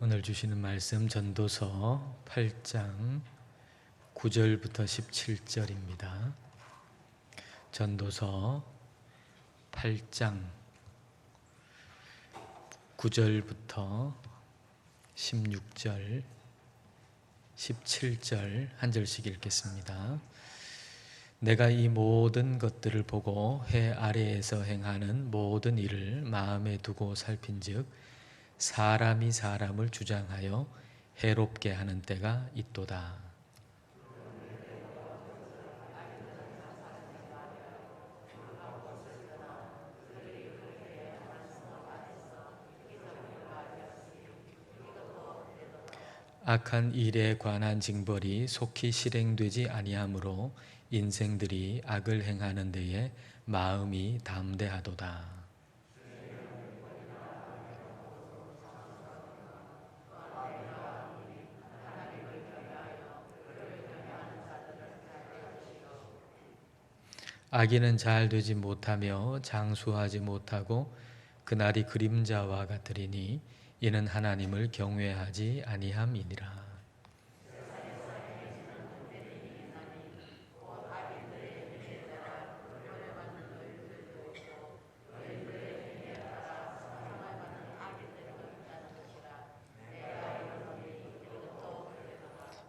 오늘 주시는 말씀 전도서 8장 9절부터 17절입니다. 전도서 8장 9절부터 16절, 17절 한 절씩 읽겠습니다. 내가 이 모든 것들을 보고 해 아래에서 행하는 모든 일을 마음에 두고 살핀즉 사람이 사람을 주장하여 해롭게 하는 때가 있도다. 악한 일에 관한 징벌이 속히 실행되지 아니하므로 인생들이 악을 행하는 데에 마음이 담대하도다. 악인은 잘 되지 못하며 장수하지 못하고 그날이 그림자와 같으리니 이는 하나님을 경외하지 아니함이니라.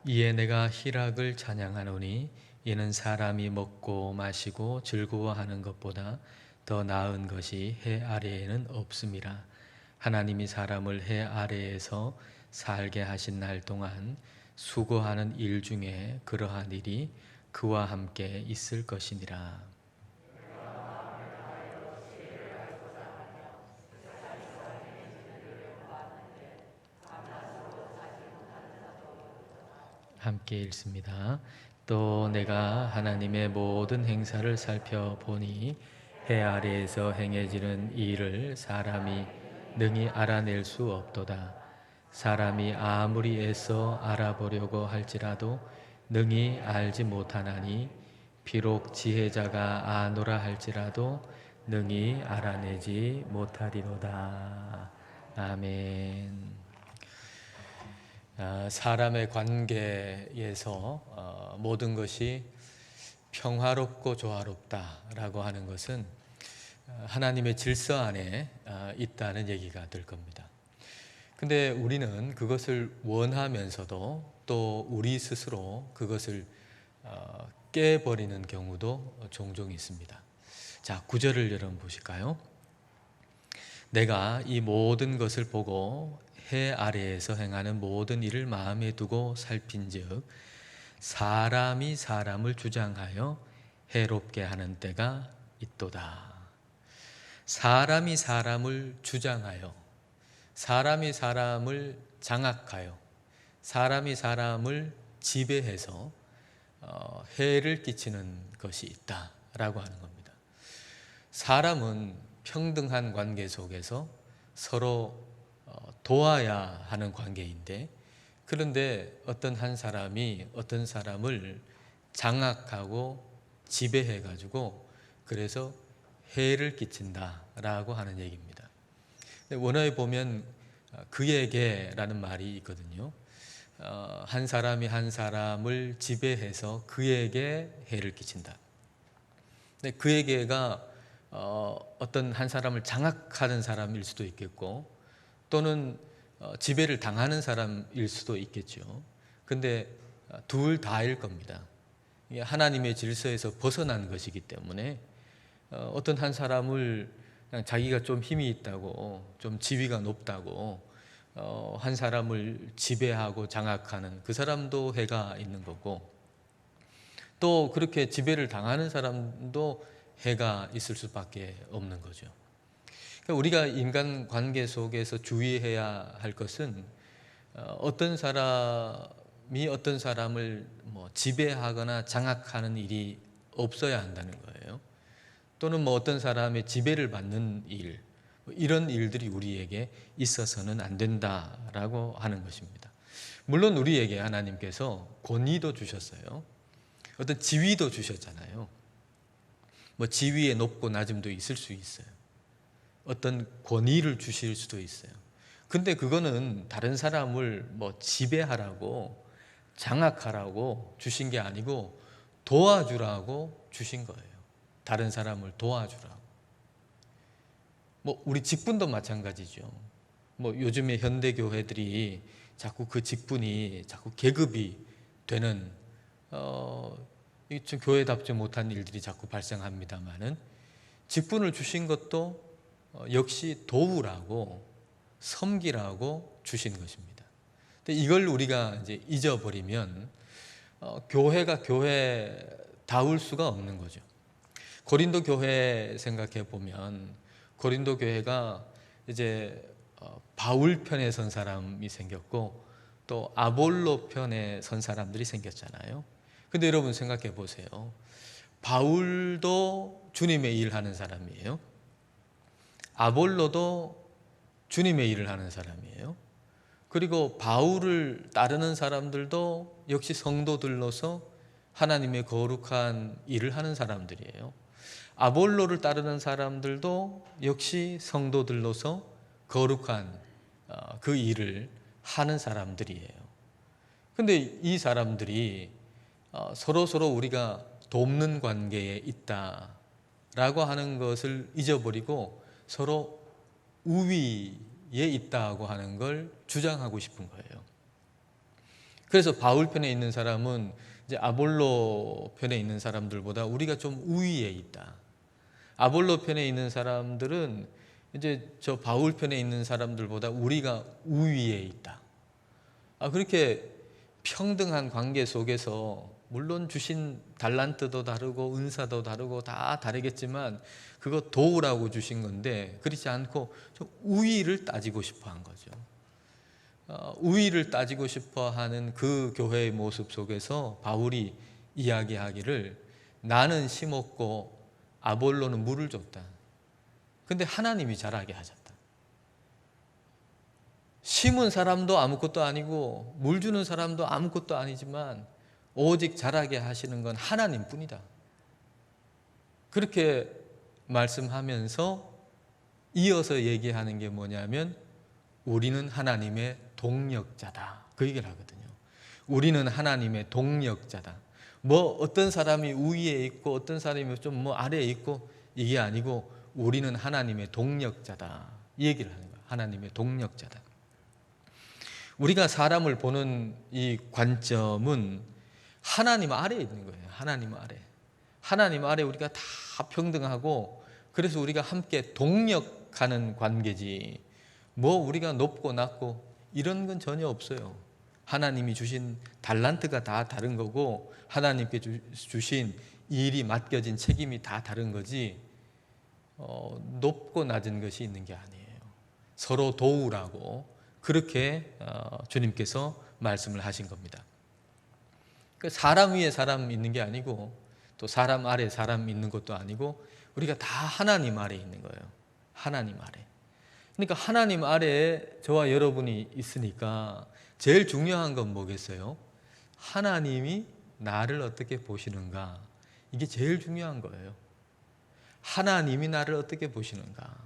이에 내가 희락을 찬양하노니 이는 사람이 먹고 마시고 즐거워하는 것보다 더 나은 것이 해 아래에는 없음이라. 하나님이 사람을 해 아래에서 살게 하신 날 동안 수고하는 일 중에 그러한 일이 그와 함께 있을 것이니라. 함께 읽습니다. 또 내가 하나님의 모든 행사를 살펴보니 해 아래에서 행해지는 일을 사람이 능히 알아낼 수 없도다. 사람이 아무리 애써 알아보려고 할지라도 능히 알지 못하나니 비록 지혜자가 아노라 할지라도 능히 알아내지 못하리로다. 아멘. 사람의 관계에서 모든 것이 평화롭고 조화롭다라고 하는 것은 하나님의 질서 안에 있다는 얘기가 될 겁니다. 근데 우리는 그것을 원하면서도 또 우리 스스로 그것을 깨버리는 경우도 종종 있습니다. 자, 9절을 여러분 보실까요? 내가 이 모든 것을 보고 해 아래에서 행하는 모든 일을 마음에 두고 살핀즉 사람이 사람을 주장하여 해롭게 하는 때가 있도다. 사람이 사람을 주장하여, 사람이 사람을 장악하여, 사람이 사람을 지배해서 해를 끼치는 것이 있다라고 하는 겁니다. 사람은 평등한 관계 속에서 서로 도와야 하는 관계인데, 그런데 어떤 한 사람이 어떤 사람을 장악하고 지배해가지고 그래서 해를 끼친다라고 하는 얘기입니다. 원어에 보면 그에게라는 말이 있거든요. 한 사람이 한 사람을 지배해서 그에게 해를 끼친다. 근데 그에게가 어떤 한 사람을 장악하는 사람일 수도 있겠고 또는 지배를 당하는 사람일 수도 있겠죠. 근데 둘 다일 겁니다. 하나님의 질서에서 벗어난 것이기 때문에 어떤 한 사람을 그냥 자기가 좀 힘이 있다고, 좀 지위가 높다고 한 사람을 지배하고 장악하는 그 사람도 해가 있는 거고, 또 그렇게 지배를 당하는 사람도 해가 있을 수밖에 없는 거죠. 우리가 인간관계 속에서 주의해야 할 것은 어떤 사람이 어떤 사람을 지배하거나 장악하는 일이 없어야 한다는 거예요. 또는 어떤 사람의 지배를 받는 일, 이런 일들이 우리에게 있어서는 안 된다라고 하는 것입니다. 물론 우리에게 하나님께서 권위도 주셨어요. 어떤 지위도 주셨잖아요. 지위의 높고 낮음도 있을 수 있어요. 어떤 권위를 주실 수도 있어요. 근데 그거는 다른 사람을 뭐 지배하라고 장악하라고 주신 게 아니고 도와주라고 주신 거예요. 다른 사람을 도와주라고. 뭐 우리 직분도 마찬가지죠. 뭐 요즘에 현대 교회들이 자꾸 그 직분이 자꾸 계급이 되는 좀 교회답지 못한 일들이 자꾸 발생합니다만은, 직분을 주신 것도 역시 도우라고 섬기라고 주신 것입니다. 근데 이걸 우리가 이제 잊어버리면 교회가 교회다울 수가 없는 거죠. 고린도 교회 생각해 보면 고린도 교회가 이제 바울 편에 선 사람이 생겼고 또 아볼로 편에 선 사람들이 생겼잖아요. 근데 여러분 생각해 보세요. 바울도 주님의 일을 하는 사람이에요. 아볼로도 주님의 일을 하는 사람이에요. 그리고 바울을 따르는 사람들도 역시 성도들로서 하나님의 거룩한 일을 하는 사람들이에요. 아볼로를 따르는 사람들도 역시 성도들로서 거룩한 그 일을 하는 사람들이에요. 근데 이 사람들이 서로 우리가 돕는 관계에 있다라고 하는 것을 잊어버리고 서로 우위에 있다고 하는 걸 주장하고 싶은 거예요. 그래서 바울 편에 있는 사람은 이제 아볼로 편에 있는 사람들보다 우리가 좀 우위에 있다. 아볼로 편에 있는 사람들은 이제 저 바울 편에 있는 사람들보다 우리가 우위에 있다. 그렇게 평등한 관계 속에서 물론 주신 달란트도 다르고 은사도 다르고 다 다르겠지만 그거 도우라고 주신 건데 그렇지 않고 좀 우위를 따지고 싶어 한 거죠. 우위를 따지고 싶어 하는 그 교회의 모습 속에서 바울이 이야기하기를 나는 심었고 아볼로는 물을 줬다. 근데 하나님이 자라게 하셨다. 심은 사람도 아무것도 아니고 물 주는 사람도 아무것도 아니지만 오직 자라게 하시는 건 하나님뿐이다. 그렇게 말씀하면서 이어서 얘기하는 게 뭐냐면 우리는 하나님의 동력자다. 그 얘기를 하거든요. 우리는 하나님의 동력자다. 뭐 어떤 사람이 우위에 있고 어떤 사람이 좀 뭐 아래에 있고 이게 아니고 우리는 하나님의 동력자다. 이 얘기를 하는 거예요. 하나님의 동력자다. 우리가 사람을 보는 이 관점은 하나님 아래에 있는 거예요. 하나님 아래. 하나님 아래 우리가 다 평등하고 그래서 우리가 함께 동력하는 관계지 뭐 우리가 높고 낮고 이런 건 전혀 없어요. 하나님이 주신 달란트가 다 다른 거고 하나님께 주신 일이 맡겨진 책임이 다 다른 거지 높고 낮은 것이 있는 게 아니에요. 서로 도우라고 그렇게 주님께서 말씀을 하신 겁니다. 사람 위에 사람 있는 게 아니고 또 사람 아래 사람 있는 것도 아니고 우리가 다 하나님 아래 있는 거예요. 하나님 아래. 그러니까 하나님 아래에 저와 여러분이 있으니까 제일 중요한 건 뭐겠어요? 하나님이 나를 어떻게 보시는가? 이게 제일 중요한 거예요. 하나님이 나를 어떻게 보시는가?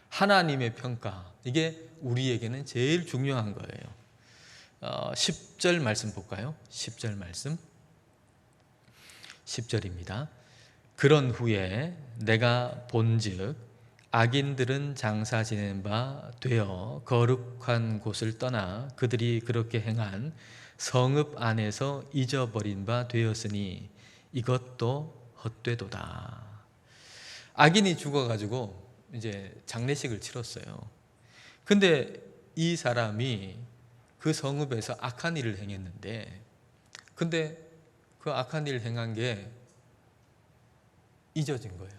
하나님의 평가, 이게 우리에게는 제일 중요한 거예요. 10절 말씀 볼까요? 10절 말씀. 10절입니다. 그런 후에 내가 본즉 악인들은 장사 지낸 바 되어 거룩한 곳을 떠나 그들이 그렇게 행한 성읍 안에서 잊어버린 바 되었으니 이것도 헛되도다. 악인이 죽어가지고 이제 장례식을 치렀어요. 근데 이 사람이 그 성읍에서 악한 일을 행했는데 근데 그 악한 일을 행한 게 잊어진 거예요.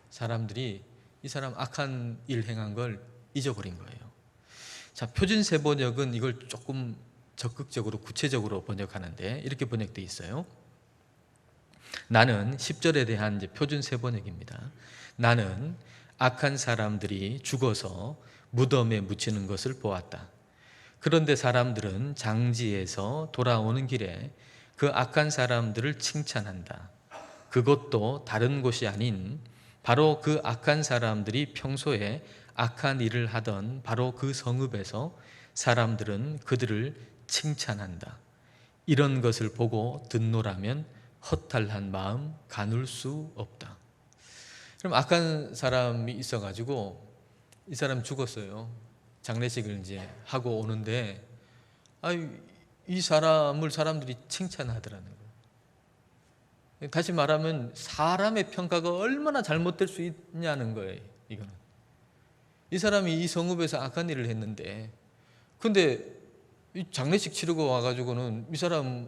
사람들이 이 사람 악한 일 행한 걸 잊어버린 거예요. 자, 표준세 번역은 이걸 조금 적극적으로 구체적으로 번역하는데 이렇게 번역되어 있어요. 나는 10절에 대한 이제 표준세 번역입니다. 나는 악한 사람들이 죽어서 무덤에 묻히는 것을 보았다. 그런데 사람들은 장지에서 돌아오는 길에 그 악한 사람들을 칭찬한다. 그것도 다른 곳이 아닌 바로 그 악한 사람들이 평소에 악한 일을 하던 바로 그 성읍에서 사람들은 그들을 칭찬한다. 이런 것을 보고 듣노라면 허탈한 마음 가눌 수 없다. 그럼 악한 사람이 있어가지고 이 사람 죽었어요. 장례식을 이제 하고 오는데 이 사람을 사람들이 칭찬하더라는 거예요. 다시 말하면 사람의 평가가 얼마나 잘못될 수 있냐는 거예요. 이거는 이 사람이 이 성읍에서 악한 일을 했는데, 근데 이 장례식 치르고 와가지고는 이 사람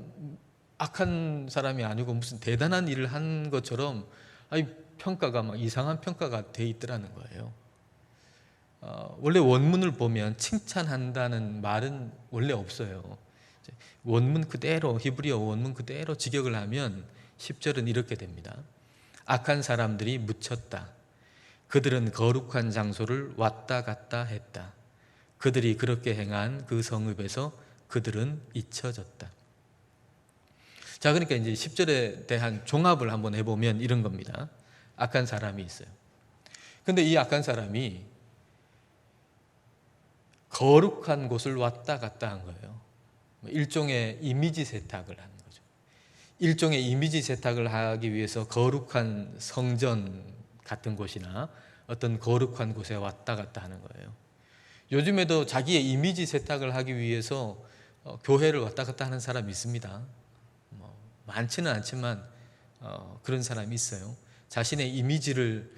악한 사람이 아니고 무슨 대단한 일을 한 것처럼 평가가 막 이상한 평가가 돼 있더라는 거예요. 원래 원문을 보면 칭찬한다는 말은 원래 없어요. 원문 그대로, 히브리어 원문 그대로 직역을 하면 10절은 이렇게 됩니다. 악한 사람들이 묻혔다. 그들은 거룩한 장소를 왔다 갔다 했다. 그들이 그렇게 행한 그 성읍에서 그들은 잊혀졌다. 자, 그러니까 이제 10절에 대한 종합을 한번 해보면 이런 겁니다. 악한 사람이 있어요. 근데 이 악한 사람이 거룩한 곳을 왔다 갔다 한 거예요. 일종의 이미지 세탁을 하는 거죠. 일종의 이미지 세탁을 하기 위해서 거룩한 성전 같은 곳이나 어떤 거룩한 곳에 왔다 갔다 하는 거예요. 요즘에도 자기의 이미지 세탁을 하기 위해서 교회를 왔다 갔다 하는 사람이 있습니다. 많지는 않지만 그런 사람이 있어요. 자신의 이미지를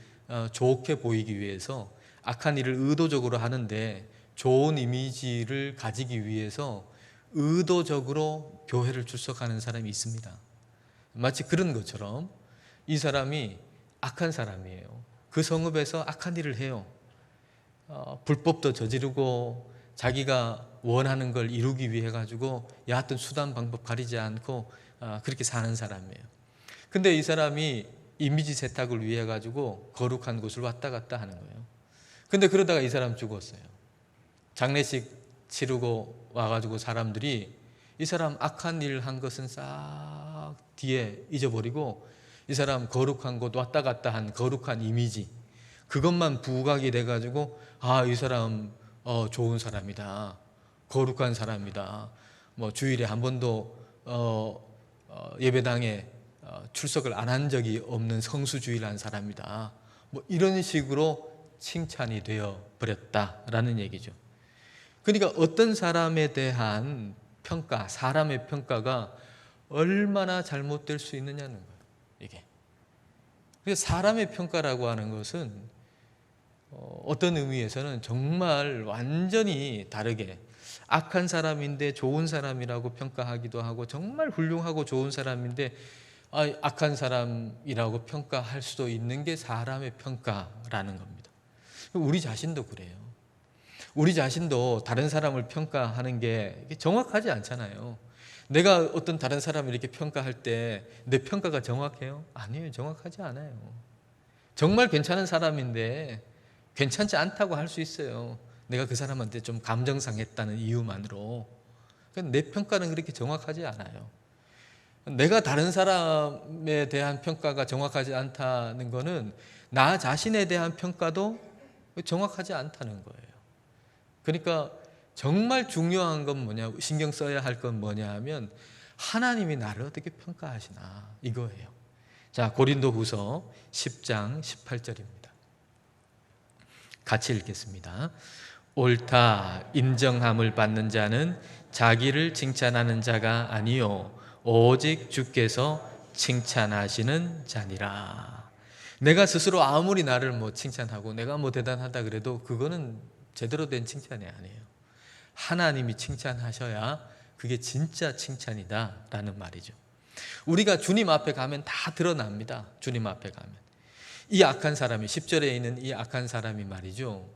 좋게 보이기 위해서 악한 일을 의도적으로 하는데, 좋은 이미지를 가지기 위해서 의도적으로 교회를 출석하는 사람이 있습니다. 마치 그런 것처럼 이 사람이 악한 사람이에요. 그 성읍에서 악한 일을 해요. 불법도 저지르고 자기가 원하는 걸 이루기 위해 가지고 여하튼 수단 방법 가리지 않고 그렇게 사는 사람이에요. 근데 이 사람이 이미지 세탁을 위해 가지고 거룩한 곳을 왔다 갔다 하는 거예요. 근데 그러다가 이 사람 죽었어요. 장례식 치르고 와가지고 사람들이 이 사람 악한 일 한 것은 싹 뒤에 잊어버리고 이 사람 거룩한 곳 왔다 갔다 한 거룩한 이미지, 그것만 부각이 돼가지고 이 사람 좋은 사람이다, 거룩한 사람이다, 주일에 한 번도 예배당에 출석을 안 한 적이 없는 성수주의라는 사람이다, 이런 식으로 칭찬이 되어 버렸다라는 얘기죠. 그러니까 어떤 사람에 대한 평가, 사람의 평가가 얼마나 잘못될 수 있느냐는 거예요, 이게. 그래서 사람의 평가라고 하는 것은 어떤 의미에서는 정말 완전히 다르게, 악한 사람인데 좋은 사람이라고 평가하기도 하고, 정말 훌륭하고 좋은 사람인데 악한 사람이라고 평가할 수도 있는 게 사람의 평가라는 겁니다. 우리 자신도 그래요. 우리 자신도 다른 사람을 평가하는 게 정확하지 않잖아요. 내가 어떤 다른 사람을 이렇게 평가할 때 내 평가가 정확해요? 아니에요. 정확하지 않아요. 정말 괜찮은 사람인데 괜찮지 않다고 할 수 있어요. 내가 그 사람한테 좀 감정상했다는 이유만으로. 내 평가는 그렇게 정확하지 않아요. 내가 다른 사람에 대한 평가가 정확하지 않다는 것은 나 자신에 대한 평가도 정확하지 않다는 거예요. 그러니까 정말 중요한 건 뭐냐, 신경 써야 할 건 뭐냐 하면 하나님이 나를 어떻게 평가하시나, 이거예요. 자, 고린도후서 10장 18절입니다. 같이 읽겠습니다. 옳다 인정함을 받는 자는 자기를 칭찬하는 자가 아니요 오직 주께서 칭찬하시는 자니라. 내가 스스로 아무리 나를 칭찬하고 내가 대단하다 그래도 그거는 제대로 된 칭찬이 아니에요. 하나님이 칭찬하셔야 그게 진짜 칭찬이다 라는 말이죠. 우리가 주님 앞에 가면 다 드러납니다. 주님 앞에 가면 이 악한 사람이, 10절에 있는 이 악한 사람이 말이죠,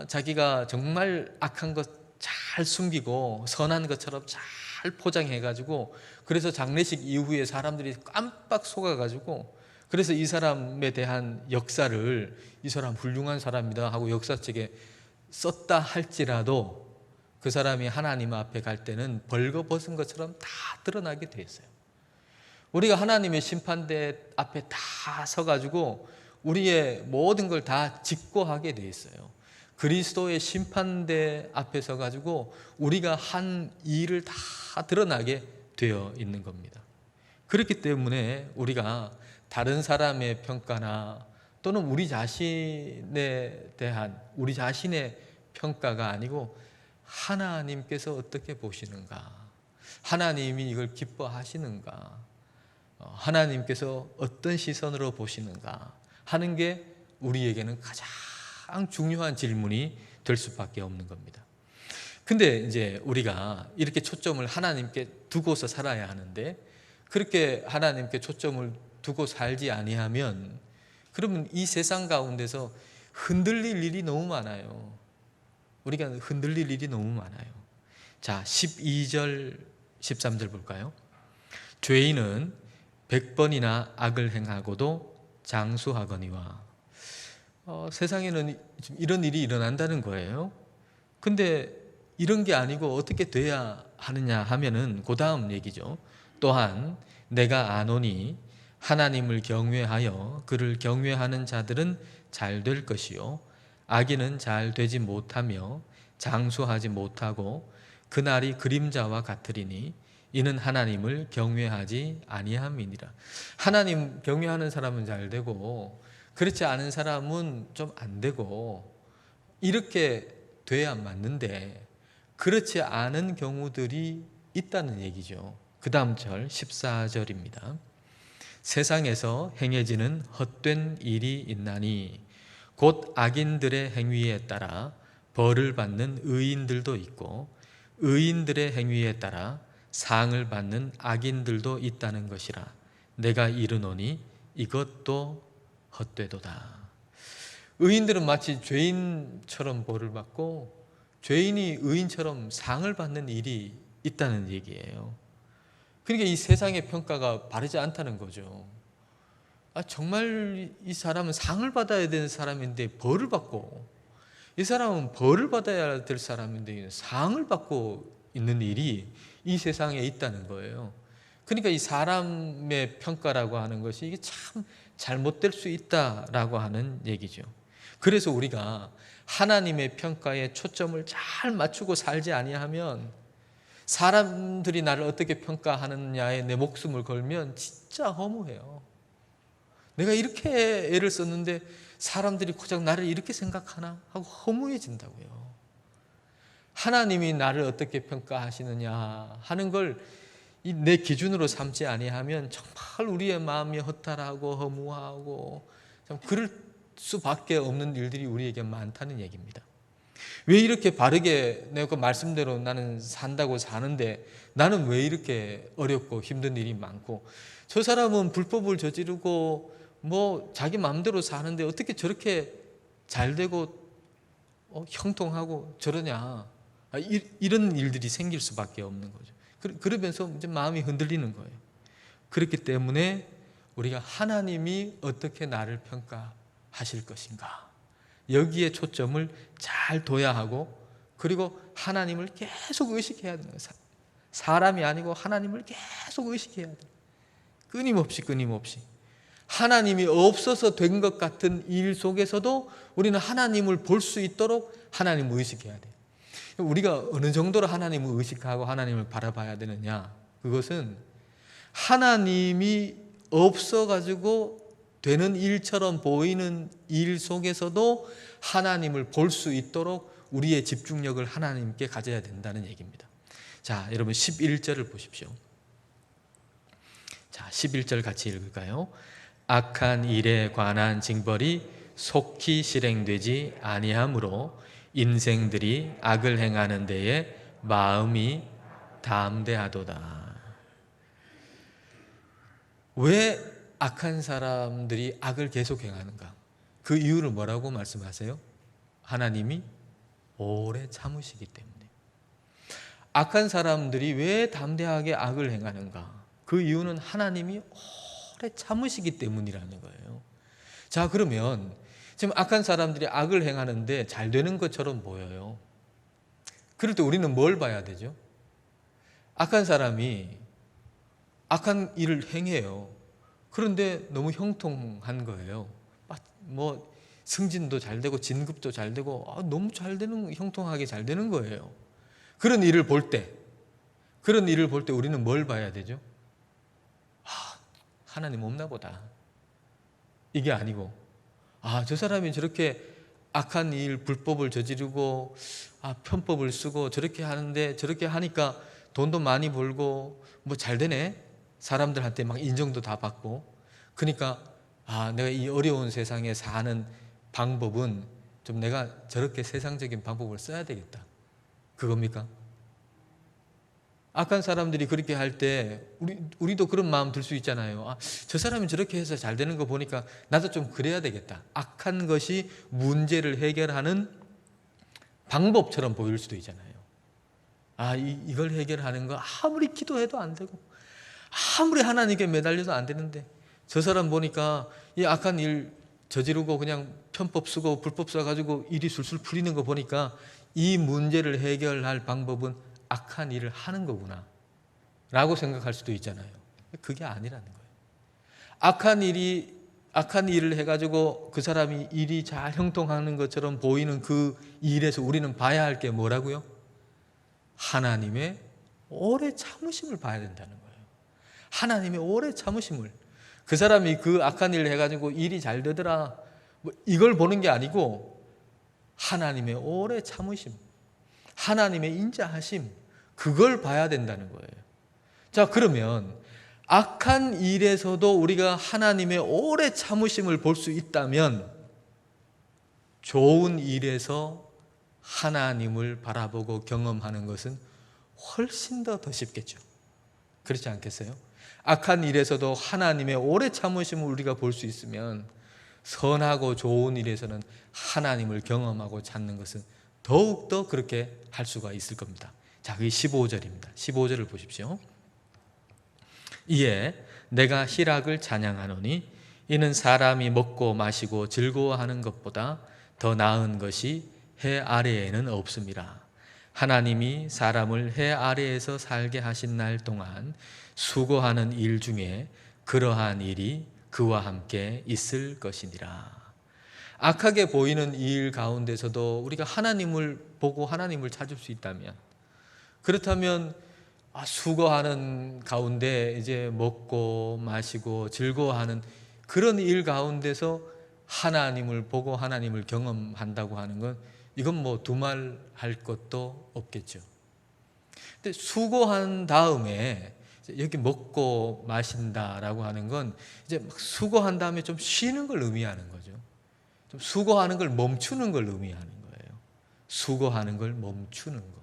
자기가 정말 악한 것 잘 숨기고 선한 것처럼 잘 포장해가지고, 그래서 장례식 이후에 사람들이 깜빡 속아가지고, 그래서 이 사람에 대한 역사를 이 사람 훌륭한 사람이다 하고 역사책에 썼다 할지라도 그 사람이 하나님 앞에 갈 때는 벌거벗은 것처럼 다 드러나게 돼 있어요. 우리가 하나님의 심판대 앞에 다 서가지고 우리의 모든 걸 다 직고하게 돼 있어요. 그리스도의 심판대 앞에 서 가지고 우리가 한 일을 다 드러나게 되어 있는 겁니다. 그렇기 때문에 우리가 다른 사람의 평가나 또는 우리 자신에 대한 우리 자신의 평가가 아니고 하나님께서 어떻게 보시는가, 하나님이 이걸 기뻐하시는가, 하나님께서 어떤 시선으로 보시는가 하는 게 우리에게는 가장 중요한 질문이 될 수밖에 없는 겁니다. 근데 이제 우리가 이렇게 초점을 하나님께 두고서 살아야 하는데, 그렇게 하나님께 초점을 두고 살지 아니하면 그러면 이 세상 가운데서 흔들릴 일이 너무 많아요. 우리가 흔들릴 일이 너무 많아요. 자, 12절 13절 볼까요? 죄인은 100번이나 악을 행하고도 장수하거니와. 세상에는 이런 일이 일어난다는 거예요. 근데 이런 게 아니고 어떻게 돼야 하느냐 하면은 그 다음 얘기죠. 또한 내가 아노니 하나님을 경외하여 그를 경외하는 자들은 잘 될 것이요 악인은 잘 되지 못하며 장수하지 못하고 그날이 그림자와 같으리니 이는 하나님을 경외하지 아니함이니라. 하나님 경외하는 사람은 잘 되고 그렇지 않은 사람은 좀 안 되고 이렇게 돼야 맞는데 그렇지 않은 경우들이 있다는 얘기죠. 그 다음 절 14절입니다. 세상에서 행해지는 헛된 일이 있나니 곧 악인들의 행위에 따라 벌을 받는 의인들도 있고 의인들의 행위에 따라 상을 받는 악인들도 있다는 것이라. 내가 이르노니 이것도 헛되도다. 의인들은 마치 죄인처럼 벌을 받고 죄인이 의인처럼 상을 받는 일이 있다는 얘기예요. 그러니까 이 세상의 평가가 바르지 않다는 거죠. 정말 이 사람은 상을 받아야 되는 사람인데 벌을 받고, 이 사람은 벌을 받아야 될 사람인데 상을 받고 있는 일이 이 세상에 있다는 거예요. 그러니까 이 사람의 평가라고 하는 것이 이게 참 잘못될 수 있다라고 하는 얘기죠. 그래서 우리가 하나님의 평가에 초점을 잘 맞추고 살지 아니하면 사람들이 나를 어떻게 평가하느냐에 내 목숨을 걸면 진짜 허무해요. 내가 이렇게 애를 썼는데 사람들이 고작 나를 이렇게 생각하나 하고 허무해진다고요. 하나님이 나를 어떻게 평가하시느냐 하는 걸 내 기준으로 삼지 아니하면 정말 우리의 마음이 허탈하고 허무하고 참 그럴 수밖에 없는 일들이 우리에게 많다는 얘기입니다. 왜 이렇게 바르게 내가 말씀대로 나는 산다고 사는데 나는 왜 이렇게 어렵고 힘든 일이 많고, 저 사람은 불법을 저지르고 뭐 자기 마음대로 사는데 어떻게 저렇게 잘 되고 형통하고 저러냐, 이런 일들이 생길 수밖에 없는 거죠. 그러면서 이제 마음이 흔들리는 거예요. 그렇기 때문에 우리가 하나님이 어떻게 나를 평가하실 것인가, 여기에 초점을 잘 둬야 하고, 그리고 하나님을 계속 의식해야 되는 거예요. 사람이 아니고 하나님을 계속 의식해야 돼요. 끊임없이 하나님이 없어서 된 것 같은 일 속에서도 우리는 하나님을 볼 수 있도록 하나님을 의식해야 돼요. 우리가 어느 정도로 하나님을 의식하고 하나님을 바라봐야 되느냐, 그것은 하나님이 없어가지고 되는 일처럼 보이는 일 속에서도 하나님을 볼 수 있도록 우리의 집중력을 하나님께 가져야 된다는 얘기입니다. 자, 여러분 11절을 보십시오. 자, 11절 같이 읽을까요? 악한 일에 관한 징벌이 속히 실행되지 아니하므로 인생들이 악을 행하는 데에 마음이 담대하도다. 왜 악한 사람들이 악을 계속 행하는가? 그 이유를 뭐라고 말씀하세요? 하나님이 오래 참으시기 때문에. 악한 사람들이 왜 담대하게 악을 행하는가? 그 이유는 하나님이 오래 참으시기 때문이라는 거예요. 자, 그러면 지금 악한 사람들이 악을 행하는데 잘 되는 것처럼 보여요. 그럴 때 우리는 뭘 봐야 되죠? 악한 사람이 악한 일을 행해요. 그런데 너무 형통한 거예요. 뭐 승진도 잘 되고 진급도 잘 되고 너무 잘 되는, 형통하게 잘 되는 거예요. 그런 일을 볼 때 우리는 뭘 봐야 되죠? 하나님 없나 보다. 이게 아니고 저 사람이 저렇게 악한 일, 불법을 저지르고 편법을 쓰고 저렇게 하는데 저렇게 하니까 돈도 많이 벌고 뭐 잘 되네. 사람들한테 막 인정도 다 받고. 그러니까 내가 이 어려운 세상에 사는 방법은 좀 내가 저렇게 세상적인 방법을 써야 되겠다. 그겁니까? 악한 사람들이 그렇게 할 때 우리도 그런 마음 들 수 있잖아요. 저 사람이 저렇게 해서 잘 되는 거 보니까 나도 좀 그래야 되겠다. 악한 것이 문제를 해결하는 방법처럼 보일 수도 있잖아요. 이걸 해결하는 거 아무리 기도해도 안 되고 아무리 하나님께 매달려도 안 되는데 저 사람 보니까 이 악한 일 저지르고 그냥 편법 쓰고 불법 써가지고 일이 술술 풀리는 거 보니까 이 문제를 해결할 방법은 악한 일을 하는 거구나 라고 생각할 수도 있잖아요. 그게 아니라는 거예요. 악한 일을 해가지고 그 사람이 일이 잘 형통하는 것처럼 보이는 그 일에서 우리는 봐야 할 게 뭐라고요? 하나님의 오래 참으심을 봐야 된다는 거예요. 하나님의 오래 참으심을. 그 사람이 그 악한 일을 해가지고 일이 잘 되더라 이걸 보는 게 아니고 하나님의 오래 참으심, 하나님의 인자하심, 그걸 봐야 된다는 거예요. 자, 그러면 악한 일에서도 우리가 하나님의 오래 참으심을 볼 수 있다면 좋은 일에서 하나님을 바라보고 경험하는 것은 훨씬 더 쉽겠죠. 그렇지 않겠어요? 악한 일에서도 하나님의 오래 참으심을 우리가 볼 수 있으면 선하고 좋은 일에서는 하나님을 경험하고 찾는 것은 더욱더 그렇게 할 수가 있을 겁니다. 자, 그게 15절입니다. 15절을 보십시오. 이에 내가 희락을 찬양하노니 이는 사람이 먹고 마시고 즐거워하는 것보다 더 나은 것이 해 아래에는 없음이라. 하나님이 사람을 해 아래에서 살게 하신 날 동안 수고하는 일 중에 그러한 일이 그와 함께 있을 것이니라. 악하게 보이는 일 가운데서도 우리가 하나님을 보고 하나님을 찾을 수 있다면, 그렇다면 수고하는 가운데 이제 먹고 마시고 즐거워하는 그런 일 가운데서 하나님을 보고 하나님을 경험한다고 하는 건 이건 뭐 두말할 것도 없겠죠. 근데 수고한 다음에 여기 먹고 마신다라고 하는 건 이제 막 수고한 다음에 좀 쉬는 걸 의미하는 거죠. 좀 수고하는 걸 멈추는 걸 의미하는 거예요. 수고하는 걸 멈추는 거.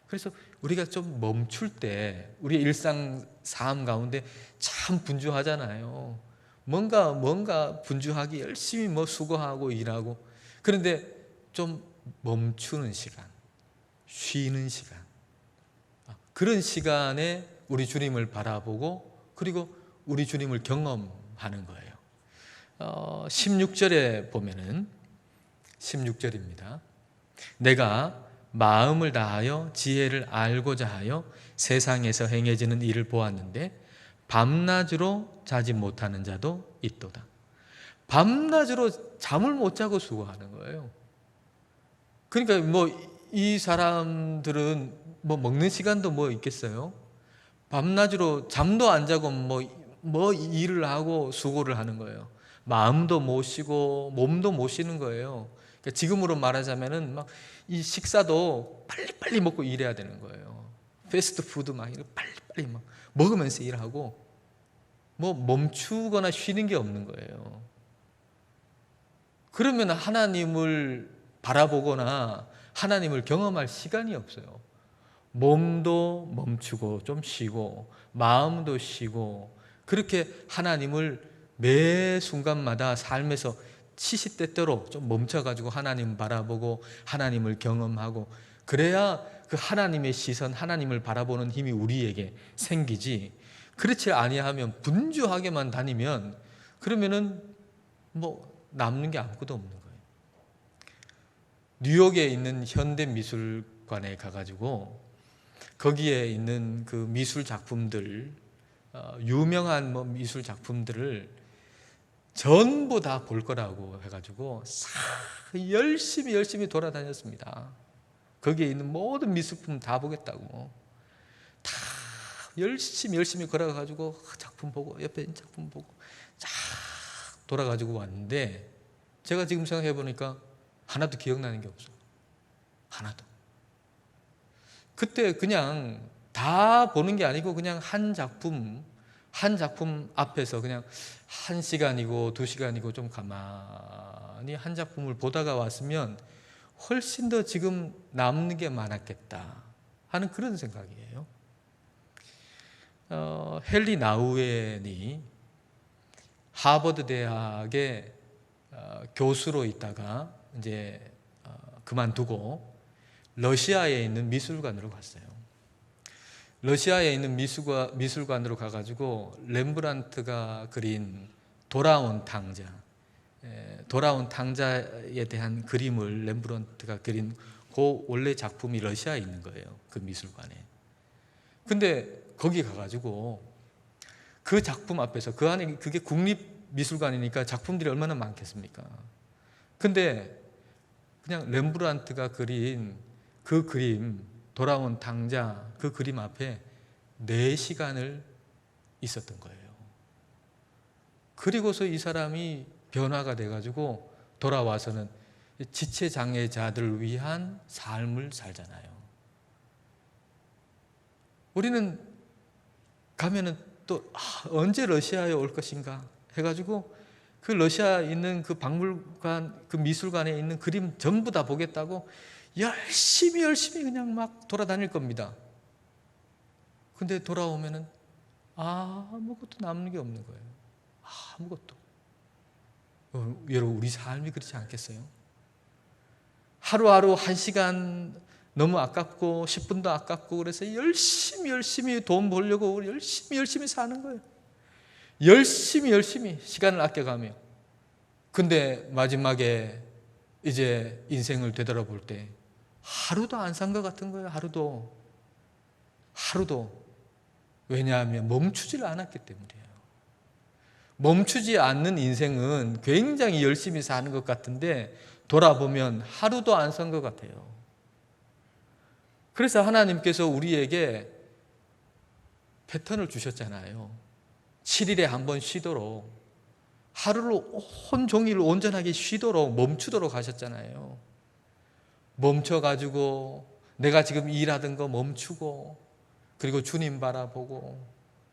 그래서 우리가 좀 멈출 때 우리의 일상 삶 가운데 참 분주하잖아요. 뭔가 분주하게 열심히 수고하고 일하고, 그런데 좀 멈추는 시간, 쉬는 시간, 그런 시간에 우리 주님을 바라보고 그리고 우리 주님을 경험하는 거예요. 16절에 보면은 16절입니다. 내가 마음을 다하여 지혜를 알고자 하여 세상에서 행해지는 일을 보았는데 밤낮으로 자지 못하는 자도 있도다. 밤낮으로 잠을 못 자고 수고하는 거예요. 그러니까 이 사람들은 먹는 시간도 있겠어요? 밤낮으로 잠도 안 자고 일을 하고 수고를 하는 거예요. 마음도 못 쉬고 몸도 못 쉬는 거예요. 그러니까 지금으로 말하자면은 이 식사도 빨리빨리 먹고 일해야 되는 거예요. 패스트푸드 빨리빨리 먹으면서 일하고 멈추거나 쉬는 게 없는 거예요. 그러면 하나님을 바라보거나 하나님을 경험할 시간이 없어요. 몸도 멈추고 좀 쉬고 마음도 쉬고 그렇게 하나님을 매 순간마다 삶에서 시시때때로 좀 멈춰가지고 하나님 바라보고 하나님을 경험하고, 그래야 그 하나님의 시선, 하나님을 바라보는 힘이 우리에게 생기지. 그렇지 아니하면 분주하게만 다니면 그러면은 남는 게 아무것도 없는 거예요. 뉴욕에 있는 현대미술관에 가가지고 거기에 있는 그 미술 작품들, 유명한 미술 작품들을 전부 다 볼 거라고 해가지고 열심히 돌아다녔습니다. 거기에 있는 모든 미술품 다 보겠다고. 다 열심히 걸어가지고 작품 보고 옆에 있는 작품 보고 쫙 돌아가지고 왔는데, 제가 지금 생각해 보니까 하나도 기억나는 게 없어요. 하나도. 그때 그냥 다 보는 게 아니고 그냥 한 작품 앞에서 그냥 1시간이고 2시간이고 좀 가만히 한 작품을 보다가 왔으면 훨씬 더 지금 남는 게 많았겠다 하는 그런 생각이에요. 헨리 나우엔이 하버드 대학의 교수로 있다가 이제 그만두고 러시아에 있는 미술관으로 갔어요. 러시아에 있는 미술관으로 가가지고 렘브란트가 그린 돌아온 탕자에 대한 그림을 렘브란트가 그린 그 원래 작품이 러시아에 있는 거예요. 그 미술관에. 근데 거기 가가지고 그 작품 앞에서, 그 안에 그게 국립미술관이니까 작품들이 얼마나 많겠습니까? 근데 그냥 렘브란트가 그린 그 그림, 돌아온 탕자, 그 그림 앞에 4시간을 있었던 거예요. 그리고서 이 사람이 변화가 돼가지고 돌아와서는 지체장애자들을 위한 삶을 살잖아요. 우리는 가면은 또 언제 러시아에 올 것인가 해가지고 그 러시아에 있는 그 박물관, 그 미술관에 있는 그림 전부 다 보겠다고 열심히 그냥 막 돌아다닐 겁니다. 근데 돌아오면은 아무것도 남는 게 없는 거예요. 아무것도. 여러분, 우리 삶이 그렇지 않겠어요? 하루하루 1시간 너무 아깝고 10분도 아깝고 그래서 열심히 돈 벌려고 열심히 사는 거예요. 열심히 시간을 아껴가며. 근데 마지막에 이제 인생을 되돌아볼 때 하루도 안 산 것 같은 거예요. 하루도. 왜냐하면 멈추질 않았기 때문이에요. 멈추지 않는 인생은 굉장히 열심히 사는 것 같은데 돌아보면 하루도 안 산 것 같아요. 그래서 하나님께서 우리에게 패턴을 주셨잖아요. 7일에 한 번 쉬도록, 하루를 온종일 온전하게 쉬도록, 멈추도록 하셨잖아요. 멈춰가지고 내가 지금 일하던 거 멈추고, 그리고 주님 바라보고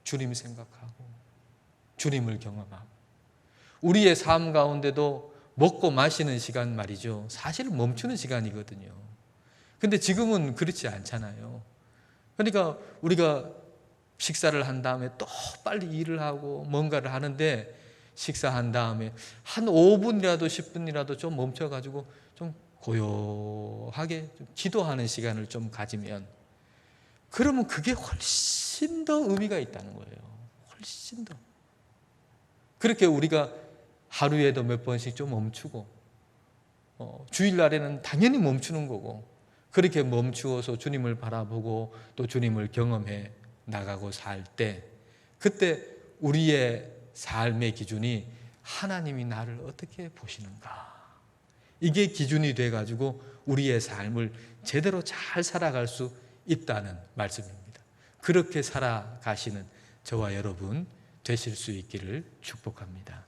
주님 생각하고 주님을 경험하고, 우리의 삶 가운데도 먹고 마시는 시간 말이죠, 사실은 멈추는 시간이거든요. 근데 지금은 그렇지 않잖아요. 그러니까 우리가 식사를 한 다음에 또 빨리 일을 하고 뭔가를 하는데, 식사한 다음에 한 5분이라도 10분이라도 좀 멈춰가지고 좀 고요하게 좀 기도하는 시간을 좀 가지면, 그러면 그게 훨씬 더 의미가 있다는 거예요. 훨씬 더. 그렇게 우리가 하루에도 몇 번씩 좀 멈추고, 주일날에는 당연히 멈추는 거고, 그렇게 멈추어서 주님을 바라보고 또 주님을 경험해 나가고 살 때, 그때 우리의 삶의 기준이 하나님이 나를 어떻게 보시는가, 이게 기준이 돼가지고 우리의 삶을 제대로 잘 살아갈 수 있다는 말씀입니다. 그렇게 살아가시는 저와 여러분 되실 수 있기를 축복합니다.